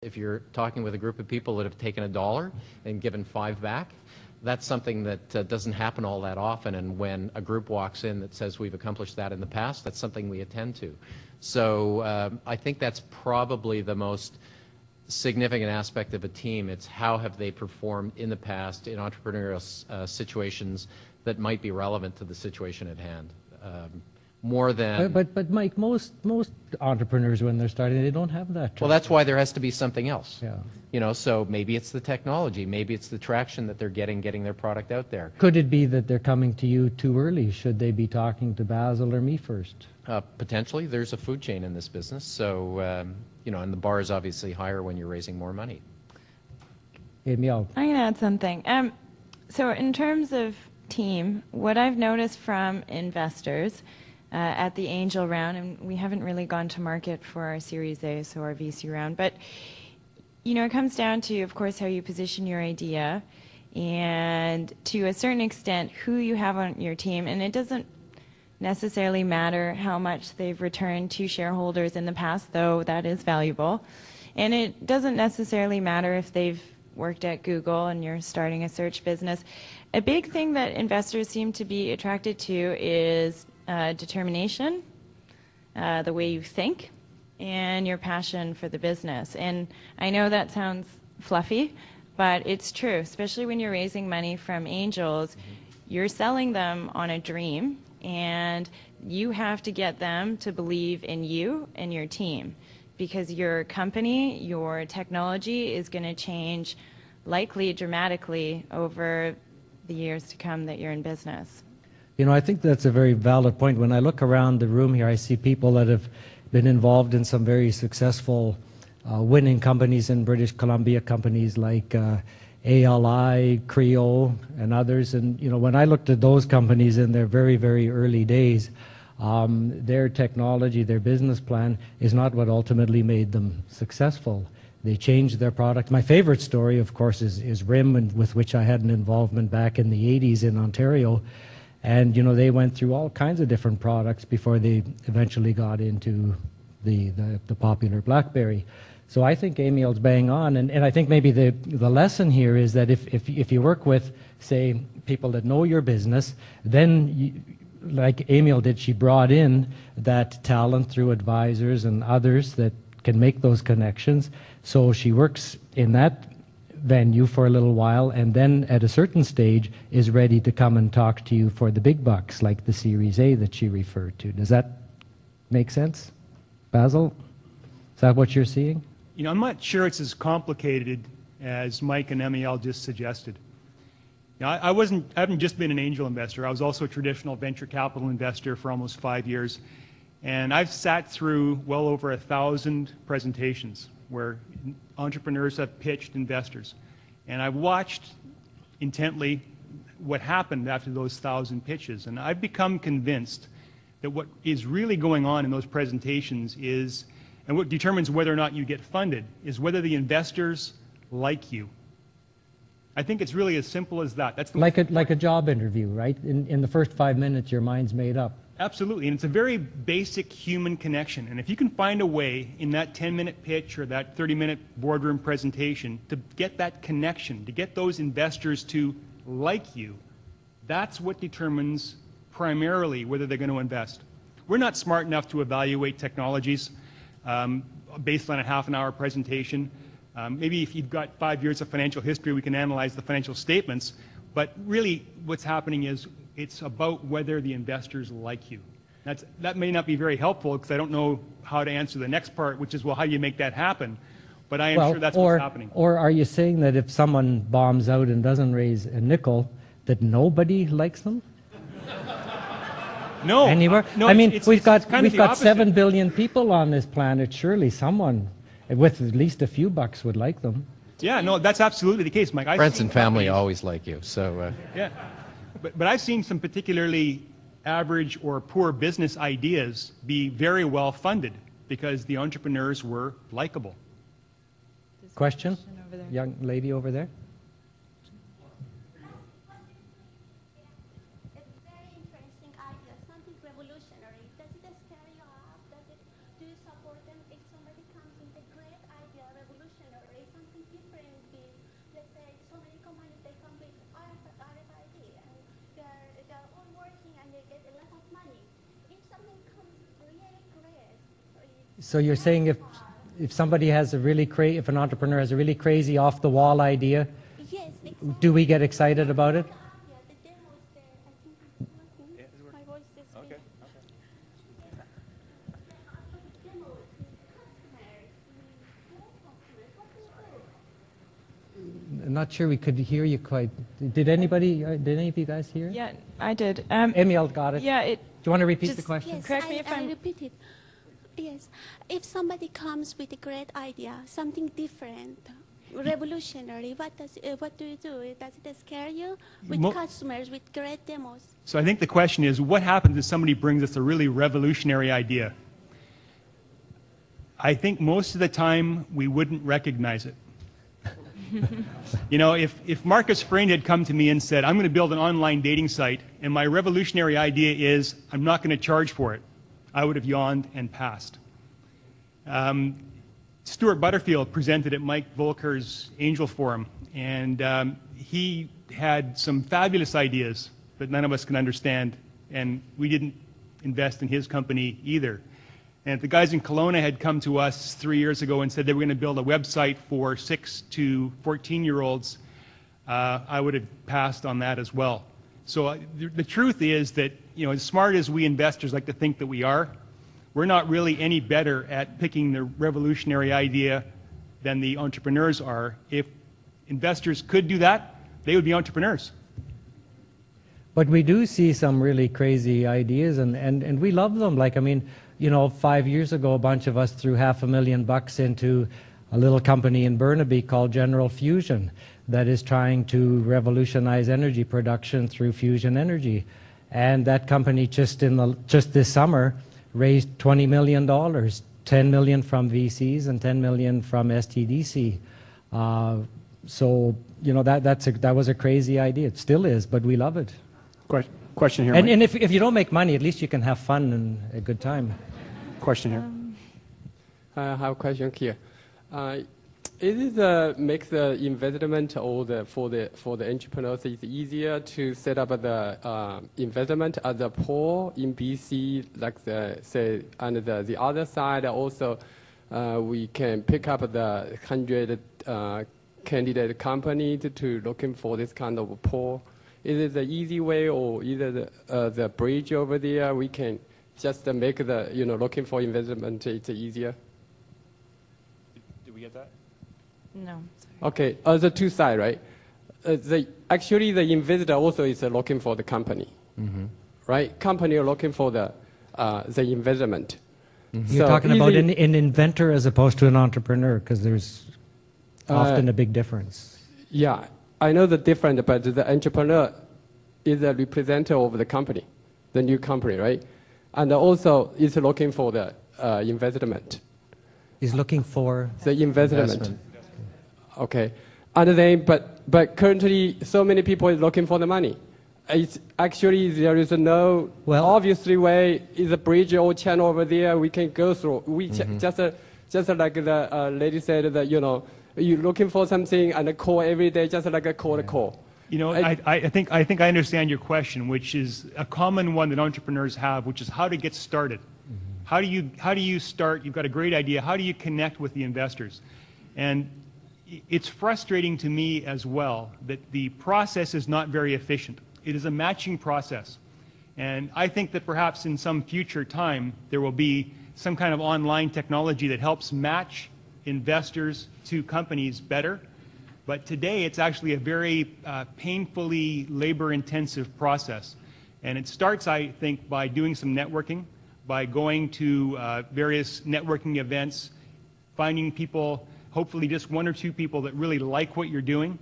if you're talking with a group of people that have taken $1 and given 5 back, that's something that doesn't happen all that often, and when a group walks in that says we've accomplished that in the past, that's something we attend to. So I think that's probably the most significant aspect of a team. It's how have they performed in the past in entrepreneurial situations that might be relevant to the situation at hand. More than... But Mike, most entrepreneurs when they're starting, they don't have that. Well, that's why there has to be something else. Yeah. You know, so maybe it's the technology, maybe it's the traction that they're getting their product out there. Could it be that they're coming to you too early? Should they be talking to Basil or me first? Potentially. There's a food chain in this business, so, you know, and the bar is obviously higher when you're raising more money. Amielle. I'm going to add something. So in terms of team, what I've noticed from investors at the angel round, and we haven't really gone to market for our Series A, so our VC round, but you know, it comes down to, of course, how you position your idea and to a certain extent who you have on your team, and it doesn't necessarily matter how much they've returned to shareholders in the past, though that is valuable, and it doesn't necessarily matter if they've worked at Google and you're starting a search business. A big thing that investors seem to be attracted to is determination, the way you think, and your passion for the business. And I know that sounds fluffy, but it's true, especially when you're raising money from angels. You're selling them on a dream, and you have to get them to believe in you and your team, because your company, your technology is going to change likely dramatically over the years to come that you're in business. You know, I think that's a very valid point. When I look around the room here, I see people that have been involved in some very successful winning companies in British Columbia, companies like ALI, Creo, and others. And, you know, when I looked at those companies in their very, very early days, their technology, their business plan is not what ultimately made them successful. They changed their product. My favorite story, of course, is RIM, and with which I had an involvement back in the 80s in Ontario. And, you know, they went through all kinds of different products before they eventually got into the popular BlackBerry. So I think Amielle's bang on, and I think maybe the lesson here is that if you work with, say, people that know your business, then like Amielle did, she brought in that talent through advisors and others that can make those connections. So she works in that venue for a little while, and then at a certain stage is ready to come and talk to you for the big bucks, like the Series A that she referred to. Does that make sense? Basil? Is that what you're seeing? You know, I'm not sure it's as complicated as Mike and Amielle just suggested. You know, I haven't just been an angel investor. I was also a traditional venture capital investor for almost 5 years. And I've sat through well over 1,000 presentations where entrepreneurs have pitched investors. And I've watched intently what happened after those 1,000 pitches. And I've become convinced that what is really going on in those presentations is, and what determines whether or not you get funded, is whether the investors like you. I think it's really as simple as that. That's like a job interview, right? In the first 5 minutes, your mind's made up. Absolutely, and it's a very basic human connection. And if you can find a way in that 10-minute pitch or that 30-minute boardroom presentation to get that connection, to get those investors to like you, that's what determines primarily whether they're going to invest. We're not smart enough to evaluate technologies based on a half-an-hour presentation. Maybe if you've got 5 years of financial history, we can analyze the financial statements. But really, what's happening is it's about whether the investors like you. That may not be very helpful because I don't know how to answer the next part, which is, well, how do you make that happen? But I am sure that's what's happening. Or are you saying that if someone bombs out and doesn't raise a nickel, that nobody likes them? No. Anywhere? No, I mean, we've got 7 billion people on this planet. Surely someone with at least a few bucks would like them. Yeah, no, that's absolutely the case, Mike. Friends and family always like you, so... Yeah, but I've seen some particularly average or poor business ideas be very well funded because the entrepreneurs were likable. Question? Young lady over there. Do you support them if somebody comes with a great idea, revolutionary So you're saying if somebody has a really if an entrepreneur has a really crazy off the wall idea, Yes, exactly. do we get excited about it? Yeah, the demo is there. I think it's working. My voice is okay. I'm not sure we could hear you quite. Did any of you guys hear it? Yeah, I did. Amielle got it. Yeah, Do you want to repeat the just- question? Yes, Correct me if I I'm- repeat it. Yes, if somebody comes with a great idea, something different, revolutionary, what do you do? Does it scare you? With customers, with great demos. So I think the question is, what happens if somebody brings us a really revolutionary idea? I think most of the time we wouldn't recognize it. You know, if Marcus Frayne had come to me and said, I'm going to build an online dating site, and my revolutionary idea is I'm not going to charge for it, I would have yawned and passed. Stuart Butterfield presented at Mike Volker's Angel Forum, and he had some fabulous ideas that none of us can understand, and we didn't invest in his company either. And if the guys in Kelowna had come to us 3 years ago and said they were going to build a website for 6 to 14-year-olds, I would have passed on that as well. So the truth is that, you know, as smart as we investors like to think that we are, we're not really any better at picking the revolutionary idea than the entrepreneurs are. If investors could do that, they would be entrepreneurs. But we do see some really crazy ideas, and we love them. Like, I mean, you know, 5 years ago, a bunch of us threw $500,000 into a little company in Burnaby called General Fusion that is trying to revolutionize energy production through fusion energy. And that company just this summer raised $20 million, $10 million from VCs and $10 million from STDC. So, you know, that was a crazy idea. It still is, but we love it. Question here. And if you don't make money, at least you can have fun and a good time. Question here. I have a question here. Is it make the investment or for the entrepreneurs it's easier to set up the investment as a pool in BC, like and the other side also we can pick up the 100 candidate companies to looking for this kind of pool? Is it the easy way, or either the bridge over there we can just make the looking for investment it's easier? Did we get that? No. Okay, the two sides, right? Actually, the investor also is looking for the company, right? Company are looking for the investment. You're talking about an inventor as opposed to an entrepreneur, because there's often a big difference. Yeah, I know the difference, but the entrepreneur is a representative of the company, the new company, right? And also is looking for the investment. He's looking for the investment. Okay, and then but currently so many people is looking for the money. It's actually there is no obviously way is a bridge or channel over there we can go through. We just like the lady said that you're looking for something and call every day just like a call. You know, I think I understand your question, which is a common one that entrepreneurs have, which is how to get started. How do you start? You've got a great idea. How do you connect with the investors? And it's frustrating to me as well that the process is not very efficient. It is a matching process. And I think that perhaps in some future time there will be some kind of online technology that helps match investors to companies better. But today it's actually a very painfully labor-intensive process. And it starts, I think, by doing some networking, by going to various networking events, finding people, hopefully just one or two people that really like what you're doing.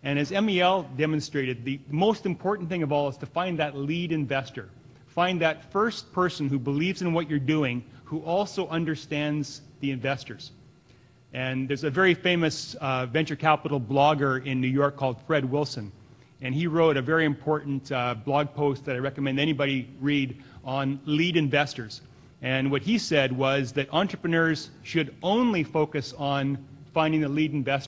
And as Amielle demonstrated, the most important thing of all is to find that lead investor. Find that first person who believes in what you're doing, who also understands the investors. And there's a very famous venture capital blogger in New York called Fred Wilson. And he wrote a very important blog post that I recommend anybody read on lead investors. And what he said was that entrepreneurs should only focus on finding the lead investor.